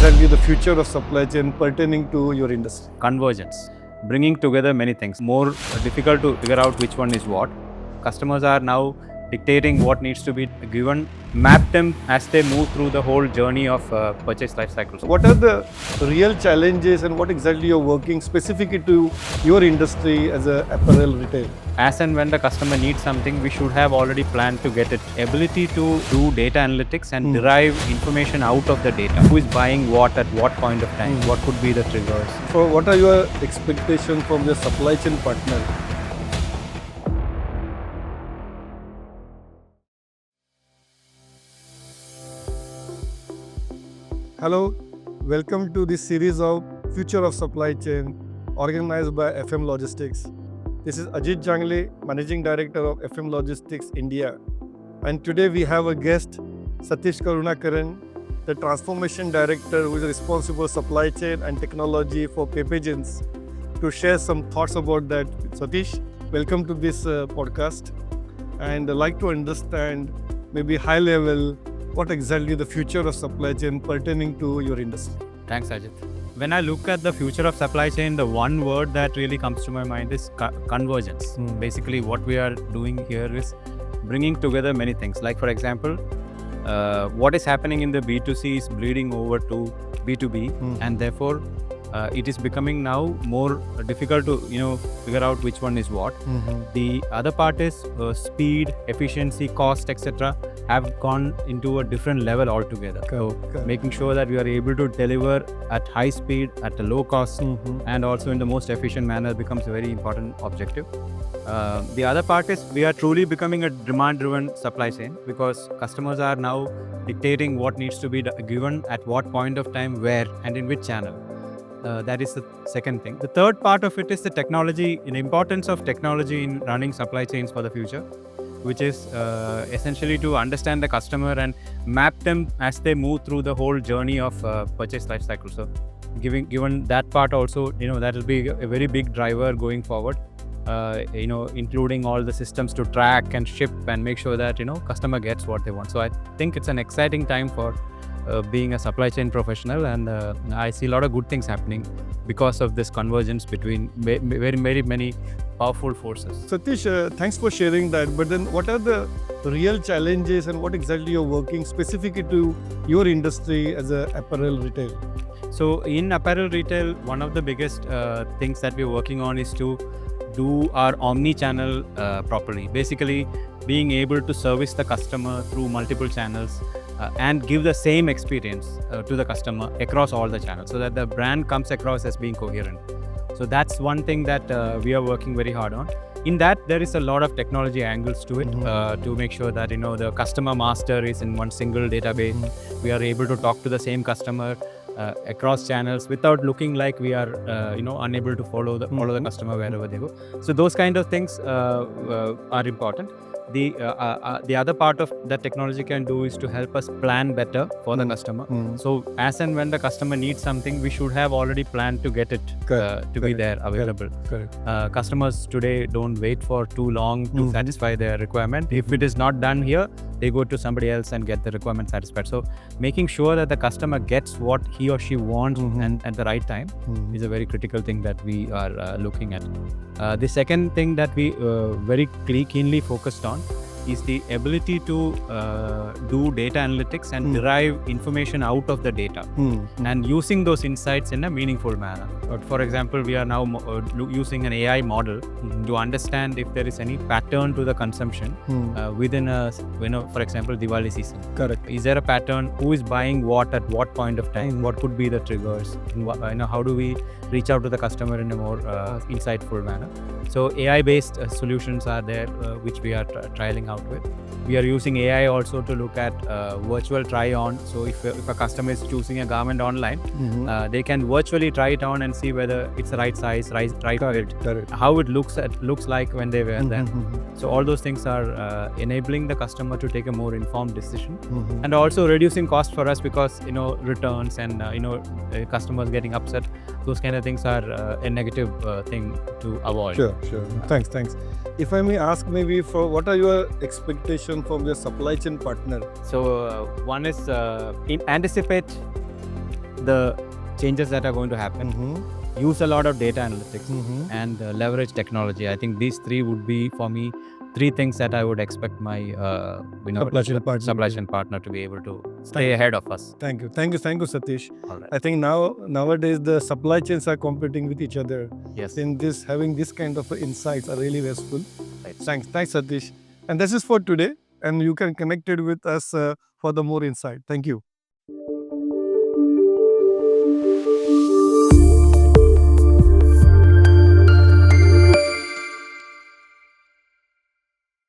Exactly the future of supply chain pertaining to your industry. Convergence, bringing together many things. More difficult to figure out which one is what. Customers are now dictating what needs to be given, map them as they move through the whole journey of purchase life cycles. What are the real challenges and what exactly you're working specifically to your industry as a apparel retail? As and when the customer needs something, we should have already planned to get it. Ability to do data analytics and derive information out of the data. Who is buying what at what point of time? What could be the triggers? So what are your expectations from your supply chain partner? Hello, welcome to this series of Future of Supply Chain organized by FM Logistics. This is Ajit Jangle, Managing Director of FM Logistics India. And today we have a guest, Satish Karunakaran, the Transformation Director who is responsible for supply chain and technology for Pepe Jeans, to share some thoughts about that. Satish, welcome to this podcast. And I'd like to understand, maybe high level, what exactly the future of supply chain pertaining to your industry. Thanks, Ajit. When I look at the future of supply chain, the one word that really comes to my mind is convergence. Basically, what we are doing here is bringing together many things. Like, for example, what is happening in the B2C is bleeding over to B2B, and therefore it is becoming now more difficult to figure out which one is what. The other part is speed, efficiency, cost, etc. have gone into a different level altogether. So making sure that we are able to deliver at high speed, at a low cost, and also in the most efficient manner becomes a very important objective. The other part is we are truly becoming a demand-driven supply chain, because customers are now dictating what needs to be given at what point of time, where, and in which channel. That is the second thing. The third part of it is the technology, the importance of technology in running supply chains for the future, which is essentially to understand the customer and map them as they move through the whole journey of purchase life cycle. So given that part also, that will be a very big driver going forward, including all the systems to track and ship and make sure that, customer gets what they want. So I think it's an exciting time for being a supply chain professional, and I see a lot of good things happening because of this convergence between very many powerful forces. Satish, thanks for sharing that. But then what are the real challenges and what exactly you're working specifically to your industry as a apparel retail? So in apparel retail, one of the biggest things that we're working on is to do our omni-channel properly. Basically, being able to service the customer through multiple channels and give the same experience to the customer across all the channels, so that the brand comes across as being coherent. So that's one thing that we are working very hard on. In that, there is a lot of technology angles to it, to make sure that the customer master is in one single database. We are able to talk to the same customer across channels without looking like we are unable to follow the customer wherever they go. So those kind of things are important. The other part of that technology can do is to help us plan better for the customer. So as and when the customer needs something, we should have already planned to get it be there available. Customers today don't wait for too long to satisfy their requirement. If it is not done here, they go to somebody else and get the requirement satisfied. So making sure that the customer gets what he or she wants and at the right time is a very critical thing that we are looking at. The second thing that we very keenly focused on is the ability to do data analytics and derive information out of the data and using those insights in a meaningful manner. For example, we are now using an AI model to understand if there is any pattern to the consumption within a, for example, Diwali season. Correct. Is there a pattern? Who is buying what at what point of time? What could be the triggers? How do we reach out to the customer in a more insightful manner. So AI-based solutions are there, which we are trialing out with. We are using AI also to look at virtual try-on. So if a customer is choosing a garment online, they can virtually try it on and see whether it's the right size, right fit, how it looks like when they wear them. So all those things are enabling the customer to take a more informed decision, and also reducing cost for us, because returns and customers getting upset, those kind of things are a negative thing to avoid. Sure. Thanks. If I may ask, maybe for what are your expectations from your supply chain partner? So one is anticipate the changes that are going to happen. Use a lot of data analytics and leverage technology. I think these three would be, for me, three things that I would expect my supply chain partner to be able to stay ahead of us. Thank you, Satish. All right. I think nowadays the supply chains are competing with each other. Yes. In this, having this kind of insights are really useful. Right. Thanks, Satish. And this is for today. And you can connect it with us for the more insight. Thank you.